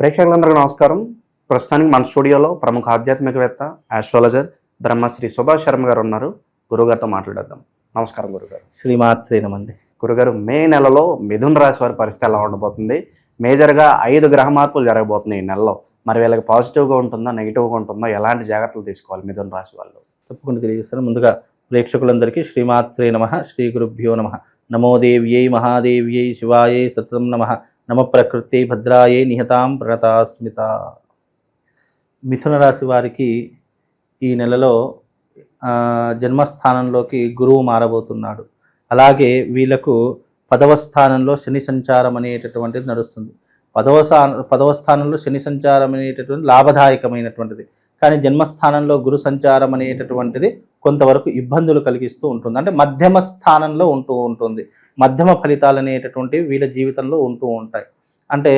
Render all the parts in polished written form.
ప్రేక్షకులందరికీ నమస్కారం. ప్రస్తుతానికి మన స్టూడియోలో ప్రముఖ ఆధ్యాత్మికవేత్త, ఆస్ట్రాలజర్ బ్రహ్మశ్రీ సుభాష్ శర్మ గారు ఉన్నారు. గురుగారితో మాట్లాడేద్దాం. నమస్కారం గురుగారు. శ్రీమాత్రే నమండి. గురుగారు, మే నెలలో మిథున రాశి వారి పరిస్థితి ఎలా ఉండబోతుంది? మేజర్గా 5 గ్రహ మార్పులు జరగబోతున్నాయి ఈ నెలలో. మరి వీళ్ళకి పాజిటివ్గా ఉంటుందా, నెగిటివ్గా ఉంటుందా, ఎలాంటి జాగ్రత్తలు తీసుకోవాలి మిథున రాశి వాళ్ళు? తప్పకుండా తెలియజేస్తాను. ముందుగా ప్రేక్షకులందరికీ శ్రీమాత్రే నమః, శ్రీ గురుభ్యో నమః. నమో దేవ్యై మహాదేవ్యై శివాయై సతతం నమః. నమ ప్రకృతి భద్రాయే నిహతాం ప్రణతాస్మిత. మిథున రాశి వారికి ఈ నెలలో జన్మస్థానంలోకి గురువు మారబోతున్నాడు. అలాగే వీళ్ళకు 10వ స్థానంలో శని సంచారం అనేటటువంటిది నడుస్తుంది. 10వ స్థానంలో శని సంచారం అనేటటువంటి లాభదాయకమైనటువంటిది. కానీ జన్మస్థానంలో గురు సంచారం అనేటటువంటిది కొంతవరకు ఇబ్బందులు కలిగిస్తూ ఉంటుంది. అంటే మధ్యమ స్థానంలో ఉంటూ ఉంటుంది. మధ్యమ ఫలితాలు అనేటటువంటివి వీళ్ళ జీవితంలో ఉంటూ ఉంటాయి. అంటే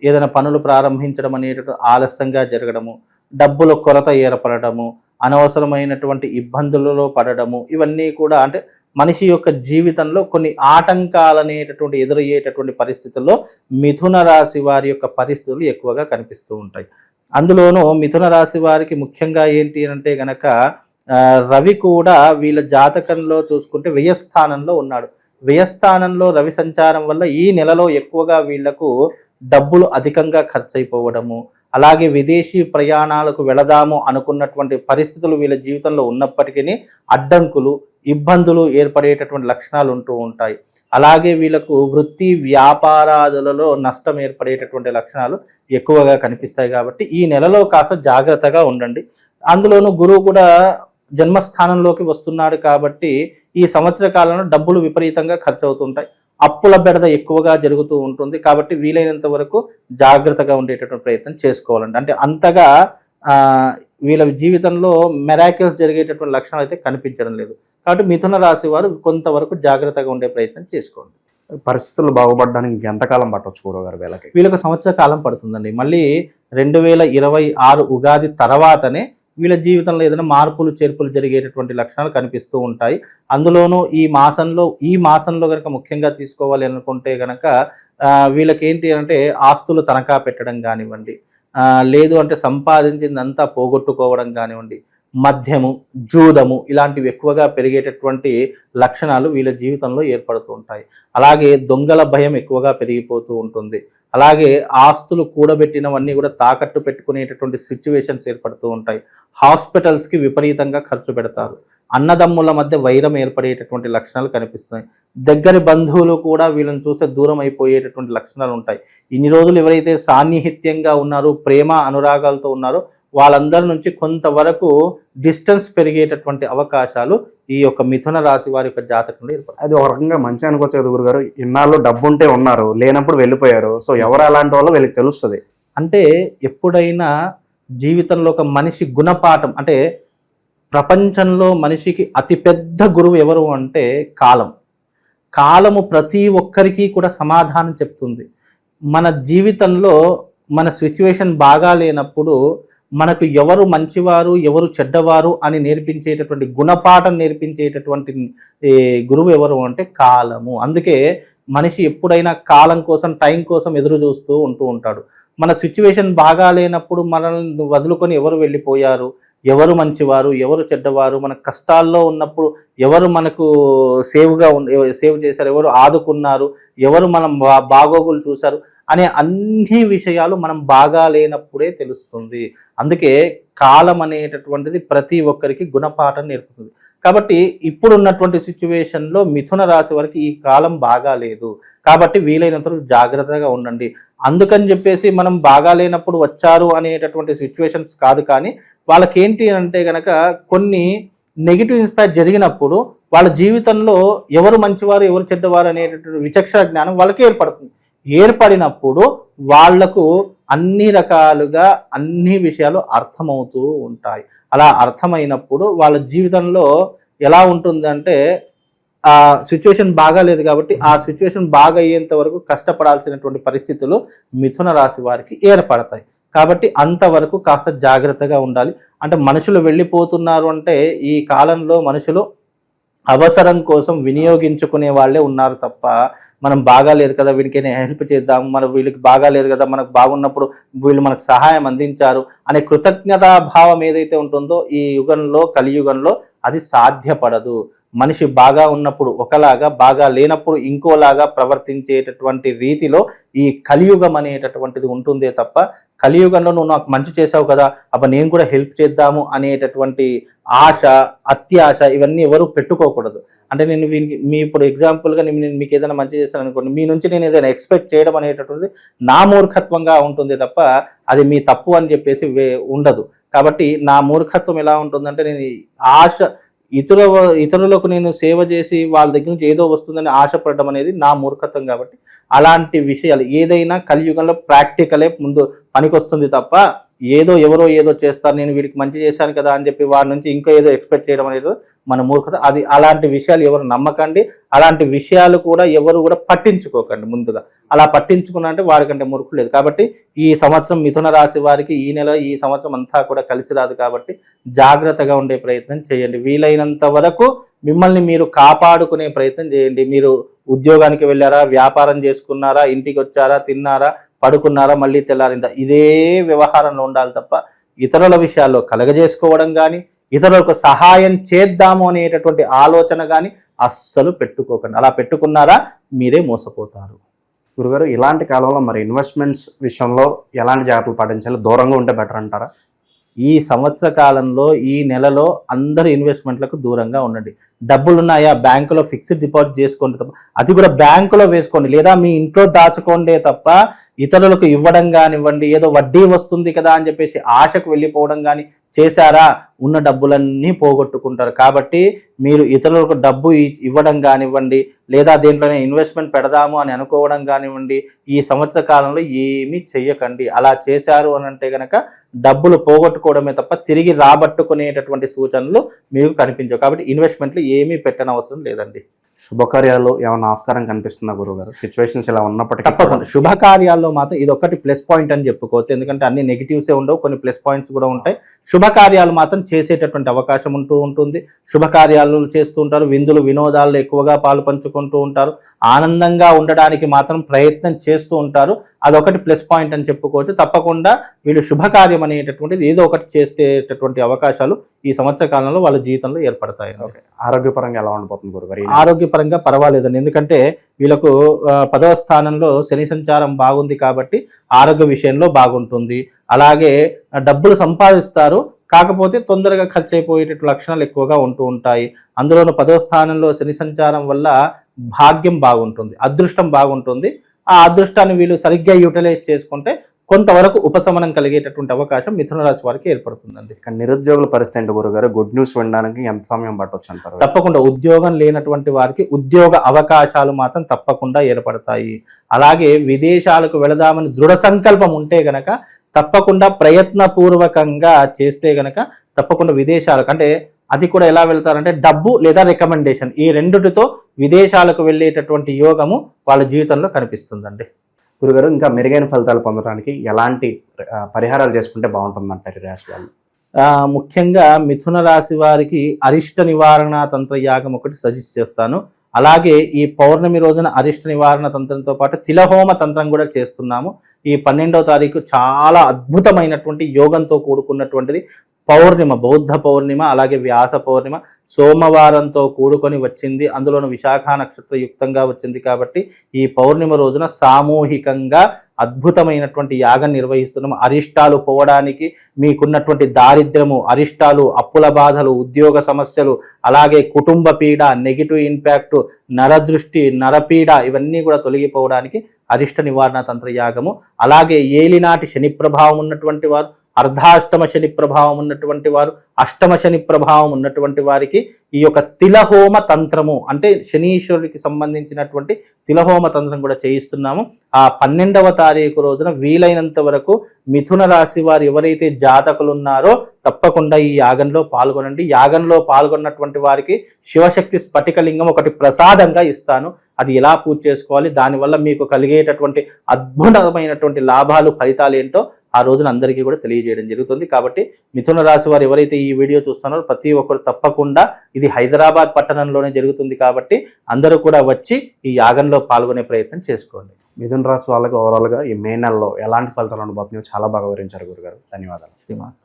ఏదైనా పనులు ప్రారంభించడం అనేటటువంటి ఆలస్యంగా జరగడము, డబ్బుల కొరత ఏర్పడము, అనవసరమైనటువంటి ఇబ్బందులలో పడడము, ఇవన్నీ కూడా అంటే మనిషి యొక్క జీవితంలో కొన్ని ఆటంకాలు అనేటటువంటి ఎదురయ్యేటటువంటి పరిస్థితుల్లో మిథున రాశి వారి యొక్క పరిస్థితులు ఎక్కువగా కనిపిస్తూ ఉంటాయి. అందులోనూ మిథున రాశి వారికి ముఖ్యంగా ఏంటి అంటే గనక రవి కూడా వీళ్ళ జాతకంలో చూసుకుంటే వ్యయస్థానంలో ఉన్నాడు. వ్యయస్థానంలో రవి సంచారం వల్ల ఈ నెలలో ఎక్కువగా వీళ్లకు డబ్బులు అధికంగా ఖర్చు అయిపోవడము, అలాగే విదేశీ ప్రయాణాలకు వెళదాము అనుకున్నటువంటి పరిస్థితులు వీళ్ళ జీవితంలో ఉన్నప్పటికీ అడ్డంకులు, ఇబ్బందులు ఏర్పడేటటువంటి లక్షణాలు ఉంటూ ఉంటాయి. అలాగే వీళ్ళకు వృత్తి వ్యాపారాదులలో నష్టం ఏర్పడేటటువంటి లక్షణాలు ఎక్కువగా కనిపిస్తాయి. కాబట్టి ఈ నెలలో కాస్త జాగ్రత్తగా ఉండండి. అందులోనూ గురువు కూడా జన్మస్థానంలోకి వస్తున్నాడు కాబట్టి ఈ సంవత్సర కాలంలో డబ్బులు విపరీతంగా ఖర్చు అవుతుంటాయి. అప్పుల బెడద ఎక్కువగా జరుగుతూ ఉంటుంది. కాబట్టి వీలైనంత వరకు జాగ్రత్తగా ఉండేటటువంటి ప్రయత్నం చేసుకోవాలండి. అంటే అంతగా వీళ్ళ జీవితంలో మెరాకిల్స్ జరిగేటటువంటి లక్షణాలు అయితే కనిపించడం లేదు. కాబట్టి మిథున రాశి వారు కొంతవరకు జాగ్రత్తగా ఉండే ప్రయత్నం చేసుకోండి. పరిస్థితులు బాగుపడడానికి ఇంకెంతకాలం పట్టవచ్చు గురుగారు వీళ్ళకి? వీళ్ళకి సంవత్సర కాలం పడుతుందండి. మళ్ళీ 2026 ఉగాది తర్వాతనే వీళ్ళ జీవితంలో ఏదైనా మార్పులు చేర్పులు జరిగేటటువంటి లక్షణాలు కనిపిస్తూ ఉంటాయి. అందులోనూ ఈ మాసంలో కనుక ముఖ్యంగా తీసుకోవాలి అనుకుంటే కనుక వీళ్ళకి ఏంటి అంటే ఆస్తులు తనఖా పెట్టడం కానివ్వండి, లేదు అంటే సంపాదించిందంతా పోగొట్టుకోవడం కానివ్వండి, మద్యము, జూదము ఇలాంటివి ఎక్కువగా పెరిగేటటువంటి లక్షణాలు వీళ్ళ జీవితంలో ఏర్పడుతూ ఉంటాయి. అలాగే దొంగల భయం ఎక్కువగా పెరిగిపోతూ ఉంటుంది. అలాగే ఆస్తులు కూడబెట్టినవన్నీ కూడా తాకట్టు పెట్టుకునేటటువంటి సిచ్యువేషన్స్ ఏర్పడుతూ ఉంటాయి. హాస్పిటల్స్కి విపరీతంగా ఖర్చు పెడతారు. అన్నదమ్ముల మధ్య వైరం ఏర్పడేటటువంటి లక్షణాలు కనిపిస్తున్నాయి. దగ్గరి బంధువులు కూడా వీళ్ళని చూస్తే దూరం అయిపోయేటటువంటి లక్షణాలు ఉంటాయి. ఇన్ని రోజులు ఎవరైతే సాన్నిహిత్యంగా ఉన్నారో, ప్రేమ అనురాగాలతో ఉన్నారో వాళ్ళందరి నుంచి కొంతవరకు డిస్టెన్స్ పెరిగేటటువంటి అవకాశాలు ఈ యొక్క మిథున రాశి వారి యొక్క జాతకంలో ఏర్పడతాయి. అది ఒక రకంగా మంచి అనుకోవచ్చు కదా గురుగారు. ఇన్నాళ్ళు డబ్బు ఉంటే ఉన్నారు, లేనప్పుడు వెళ్ళిపోయారు. సో ఎవరు అలాంటి వాళ్ళో వీళ్ళకి తెలుస్తుంది. అంటే ఎప్పుడైనా జీవితంలో ఒక మనిషి గుణపాఠం, అంటే ప్రపంచంలో మనిషికి అతిపెద్ద గురువు ఎవరు అంటే కాలము ప్రతి ఒక్కరికి కూడా సమాధానం చెప్తుంది. మన జీవితంలో మన సిచ్యువేషన్ బాగా లేనప్పుడు మనకు ఎవరు మంచివారు, ఎవరు చెడ్డవారు అని నేర్పించేటటువంటి గుణపాఠం నేర్పించేటటువంటి గురువు ఎవరు అంటే కాలము. అందుకే మనిషి ఎప్పుడైనా కాలం కోసం, టైం కోసం ఎదురు చూస్తూ ఉంటాడు. మన సిచ్యువేషన్ బాగా లేనప్పుడు మనల్ని వదులుకొని ఎవరు వెళ్ళిపోయారు, ఎవరు మంచివారు, ఎవరు చెడ్డవారు, మన కష్టాల్లో ఉన్నప్పుడు ఎవరు మనకు సేవ్ చేశారు, ఎవరు ఆదుకున్నారు, ఎవరు మనం బాగోగులు చూశారు అనే అన్ని విషయాలు మనం బాగా లేనప్పుడే తెలుస్తుంది. అందుకే కాలం అనేటటువంటిది ప్రతి ఒక్కరికి గుణపాఠం నేర్పుతుంది. కాబట్టి ఇప్పుడున్నటువంటి సిచ్యువేషన్లో మిథున రాశి వారికి ఈ కాలం బాగా లేదు. కాబట్టి వీలైనంత జాగ్రత్తగా ఉండండి. అందుకని చెప్పేసి మనం బాగా లేనప్పుడు వచ్చారు అనేటటువంటి సిచ్యువేషన్స్ కాదు. కానీ వాళ్ళకేంటి అంటే కనుక కొన్ని నెగిటివ్ ఇన్స్పైర్ జరిగినప్పుడు వాళ్ళ జీవితంలో ఎవరు మంచివారు, ఎవరు చెడ్డవారు అనేటటువంటి విచక్షణ జ్ఞానం వాళ్ళకి ఏర్పడినప్పుడు వాళ్లకు అన్ని రకాలుగా అన్ని విషయాలు అర్థమవుతూ ఉంటాయి. అలా అర్థమైనప్పుడు వాళ్ళ జీవితంలో ఎలా ఉంటుందంటే ఆ సిచ్యువేషన్ బాగాలేదు కాబట్టి ఆ సిచ్యువేషన్ బాగా అయ్యేంత వరకు కష్టపడాల్సినటువంటి పరిస్థితులు మిథున రాశి వారికి ఏర్పడతాయి. కాబట్టి అంతవరకు కాస్త జాగ్రత్తగా ఉండాలి. అంటే మనుషులు వెళ్ళిపోతున్నారు అంటే ఈ కాలంలో మనుషులు అవసరం కోసం వినియోగించుకునే వాళ్ళే ఉన్నారు తప్ప మనం బాగాలేదు కదా వీడికి హెల్ప్ చేద్దాము, మనం వీళ్ళకి బాగాలేదు కదా మనకు బాగున్నప్పుడు వీళ్ళు మనకు సహాయం అందించారు అనే కృతజ్ఞతా భావం ఏదైతే ఉంటుందో ఈ యుగంలో, కలియుగంలో అది సాధ్యపడదు. మనిషి బాగా ఉన్నప్పుడు ఒకలాగా, బాగా లేనప్పుడు ఇంకోలాగా ప్రవర్తించేటటువంటి రీతిలో ఈ కలియుగం అనేటటువంటిది ఉంటుందే తప్ప కలియుగంలో నువ్వు నాకు మంచి చేసావు కదా అబ్బా నేను కూడా హెల్ప్ చేద్దాము అనేటటువంటి ఆశ, అత్యాశ ఇవన్నీ ఎవరు పెట్టుకోకూడదు. అంటే నేను మీ ఇప్పుడు ఎగ్జాంపుల్గా నేను మీకు ఏదైనా మంచి చేస్తాను అనుకోండి, మీ నుంచి నేను ఏదైనా ఎక్స్పెక్ట్ చేయడం అనేటటువంటిది నా మూర్ఖత్వంగా ఉంటుంది తప్ప అది మీ తప్పు అని చెప్పేసి ఉండదు. కాబట్టి నా మూర్ఖత్వం ఎలా ఉంటుందంటే నేను ఆశ ఇతరులకు నేను సేవ చేసి వాళ్ళ దగ్గర నుంచి ఏదో వస్తుందని ఆశపడడం అనేది నా మూర్ఖత్వం. కాబట్టి అలాంటి విషయాలు ఏదైనా కలియుగంలో ప్రాక్టికలే ముందు పనికొస్తుంది తప్ప ఎవరో ఏదో చేస్తారు నేను వీడికి మంచి చేశాను కదా అని చెప్పి వాడి నుంచి ఇంకో ఏదో ఎక్స్పెక్ట్ చేయడం అనేది మన మూర్ఖత. అది అలాంటి విషయాలు ఎవరు నమ్మకండి, అలాంటి విషయాలు కూడా ఎవరు కూడా పట్టించుకోకండి. ముందుగా అలా పట్టించుకున్నారంటే వాడికంటే మూర్ఖులు లేదు. కాబట్టి ఈ సంవత్సరం మిథున రాశి వారికి ఈ నెల ఈ సంవత్సరం అంతా కూడా కలిసి రాదు. కాబట్టి జాగ్రత్తగా ఉండే ప్రయత్నం చేయండి. వీలైనంత వరకు మిమ్మల్ని మీరు కాపాడుకునే ప్రయత్నం చేయండి. మీరు ఉద్యోగానికి వెళ్ళారా, వ్యాపారం చేసుకున్నారా, ఇంటికి వచ్చారా, తిన్నారా, పడుకున్నారా, మళ్ళీ తెల్లారిందా, ఇదే వ్యవహారంలో ఉండాలి తప్ప ఇతరుల విషయాల్లో కలగజేసుకోవడం కానీ ఇతరులకు సహాయం చేద్దాము అనేటటువంటి ఆలోచన కానీ అస్సలు పెట్టుకోకండి. అలా పెట్టుకున్నారా మీరే మోసపోతారు. గురుగారు, ఇలాంటి కాలంలో మరి ఇన్వెస్ట్మెంట్స్ విషయంలో ఎలాంటి జాగ్రత్తలు పాటించాలి? దూరంగా ఉంటే బెటర్ అంటారా? ఈ సంవత్సర కాలంలో ఈ నెలలో అందరు ఇన్వెస్ట్మెంట్లకు దూరంగా ఉండండి. డబ్బులున్నాయా బ్యాంకులో ఫిక్స్డ్ డిపాజిట్ చేసుకోండి తప్ప, అది కూడా బ్యాంకులో వేసుకోండి, లేదా మీ ఇంట్లో దాచుకోండే తప్ప ఇతరులకు ఇవ్వడం కానివ్వండి, ఏదో వడ్డీ వస్తుంది కదా అని చెప్పేసి ఆశకు వెళ్ళిపోవడం కానీ చేశారా ఉన్న డబ్బులన్నీ పోగొట్టుకుంటారు. కాబట్టి మీరు ఇతరులకు డబ్బు ఇవ్వడం కానివ్వండి, లేదా దేంట్లోనే ఇన్వెస్ట్మెంట్ పెడదాము అని అనుకోవడం కానివ్వండి, ఈ సంవత్సర కాలంలో ఏమీ చెయ్యకండి. అలా చేశారు అని అంటే కనుక డబ్బులు పోగొట్టుకోవడమే తప్ప తిరిగి రాబట్టుకునేటటువంటి సూచనలు మీకు కనిపించవు. కాబట్టి ఇన్వెస్ట్మెంట్లు ఏమీ పెట్టనవసరం లేదండి. శుభకార్యాలు ఏమైనా ఆస్కారం కనిపిస్తుందా గురుగారు? సిచ్యువేషన్స్ ఇలా ఉన్నప్పటికీ తప్పకుండా శుభకార్యాల్లో మాత్రం ఇది ఒకటి ప్లస్ పాయింట్ అని చెప్పుకోవచ్చు. ఎందుకంటే అన్ని నెగిటివ్సే ఉండవు, కొన్ని ప్లస్ పాయింట్స్ కూడా ఉంటాయి. శుభకార్యాలు మాత్రం చేసేటటువంటి అవకాశం ఉంటుంది. శుభకార్యాలు చేస్తూ ఉంటారు, విందులు వినోదాలు ఎక్కువగా పాలు పంచుకుంటూ ఉంటారు, ఆనందంగా ఉండడానికి మాత్రం ప్రయత్నం చేస్తూ ఉంటారు. అదొకటి ప్లస్ పాయింట్ అని చెప్పుకోవచ్చు. తప్పకుండా వీళ్ళు శుభకార్యం అనేటటువంటిది ఏదో ఒకటి చేసేటటువంటి అవకాశాలు ఈ సంవత్సర కాలంలో వాళ్ళ జీవితంలో ఏర్పడతాయి. ఆరోగ్యపరంగా ఎలా ఉండబోతుంది గురుగారు? ఆరోగ్యపరంగా పర్వాలేదండి. ఎందుకంటే వీళ్ళకు 10వ స్థానంలో శని సంచారం బాగుంది కాబట్టి ఆరోగ్య విషయంలో బాగుంటుంది. అలాగే డబ్బులు సంపాదిస్తారు, కాకపోతే తొందరగా ఖర్చు అయిపోయేటట్టు లక్షణాలు ఎక్కువగా ఉంటూ ఉంటాయి. అందులోనూ 10వ స్థానంలో శని సంచారం వల్ల భాగ్యం బాగుంటుంది, అదృష్టం బాగుంటుంది. ఆ అదృష్టాన్ని వీళ్ళు సరిగ్గా యూటిలైజ్ చేసుకుంటే కొంతవరకు ఉపశమనం కలిగేటటువంటి అవకాశం మిథున రాశి వారికి ఏర్పడుతుందండి. నిరుద్యోగుల పరిస్థితి ఏంటి గురుగారు? గుడ్ న్యూస్ వినడానికి ఎంత సమయం పట్టొచ్చు అంటారు? తప్పకుండా ఉద్యోగం లేనటువంటి వారికి ఉద్యోగ అవకాశాలు మాత్రం తప్పకుండా ఏర్పడతాయి. అలాగే విదేశాలకు వెళదామని దృఢ సంకల్పం ఉంటే గనక తప్పకుండా ప్రయత్నపూర్వకంగా చేస్తే గనక తప్పకుండా విదేశాలకు, అంటే అది కూడా ఎలా వెళ్తారంటే డబ్బు లేదా రికమెండేషన్, ఈ రెండిటితో విదేశాలకు వెళ్ళేటటువంటి యోగము వాళ్ళ జీవితంలో కనిపిస్తుందండి. గురుగారు, ఇంకా మెరుగైన ఫలితాలు పొందడానికి ఎలాంటి పరిహారాలు చేసుకుంటే బాగుంటుందంటారు ఈ రాశి వాళ్ళు? ముఖ్యంగా మిథున రాశి వారికి అరిష్ట నివారణ తంత్ర యాగం ఒకటి సజెస్ట్ చేస్తాను. అలాగే ఈ పౌర్ణమి రోజున అరిష్ట నివారణ తంత్రంతో పాటు తిలహోమ తంత్రం కూడా చేస్తున్నాము. ఈ 12వ తారీఖు చాలా అద్భుతమైనటువంటి యోగంతో కూడుకున్నటువంటిది పౌర్ణిమ, బౌద్ధ పౌర్ణిమ, అలాగే వ్యాస పౌర్ణిమ సోమవారంతో కూడుకొని వచ్చింది. అందులోనూ విశాఖ నక్షత్ర యుక్తంగా వచ్చింది. కాబట్టి ఈ పౌర్ణిమ రోజున సామూహికంగా అద్భుతమైనటువంటి యాగం నిర్వహిస్తున్నాము. అరిష్టాలు పోవడానికి, మీకున్నటువంటి దారిద్ర్యము, అరిష్టాలు, అప్పుల బాధలు, ఉద్యోగ సమస్యలు, అలాగే కుటుంబ పీడ, నెగిటివ్ ఇంపాక్ట్, నరదృష్టి, నరపీడ ఇవన్నీ కూడా తొలగిపోవడానికి అరిష్ట నివారణ తంత్ర యాగము. అలాగే ఏలినాటి శని ప్రభావం ఉన్నటువంటి వారు, అర్ధాష్టమ శని ప్రభావం ఉన్నటువంటి వారు, అష్టమ శని ప్రభావం ఉన్నటువంటి వారికి ఈ యొక్క తిలహోమ తంత్రము, అంటే శనీశ్వరుడికి సంబంధించినటువంటి తిలహోమ తంత్రం కూడా చేయిస్తున్నాము. ఆ 12వ తారీఖు రోజున వీలైనంత వరకు మిథున రాశి వారు ఎవరైతే జాతకులు ఉన్నారో తప్పకుండా ఈ యాగంలో పాల్గొనండి. యాగంలో పాల్గొన్నటువంటి వారికి శివశక్తి స్ఫటికలింగం ఒకటి ప్రసాదంగా ఇస్తాను. అది ఎలా పూజ చేసుకోవాలి, దానివల్ల మీకు కలిగేటటువంటి అద్భుతమైనటువంటి లాభాలు, ఫలితాలు ఏంటో ఆ రోజున అందరికీ కూడా తెలియజేయడం జరుగుతుంది. కాబట్టి మిథున రాశి వారు ఎవరైతే ఈ వీడియో చూస్తున్నారో ప్రతి ఒక్కరు తప్పకుండా, ఇది హైదరాబాద్ పట్టణంలోనే జరుగుతుంది కాబట్టి అందరూ కూడా వచ్చి ఈ యాగంలో పాల్గొనే ప్రయత్నం చేసుకోండి. మిథున రాశి వాళ్ళకి ఓవరాల్గా ఈ మే నెలలో ఎలాంటి ఫలితాలు ఉండబోతున్నాయో చాలా బాగా వివరించారు గురుగారు. ధన్యవాదాలు. శ్రీమాన్.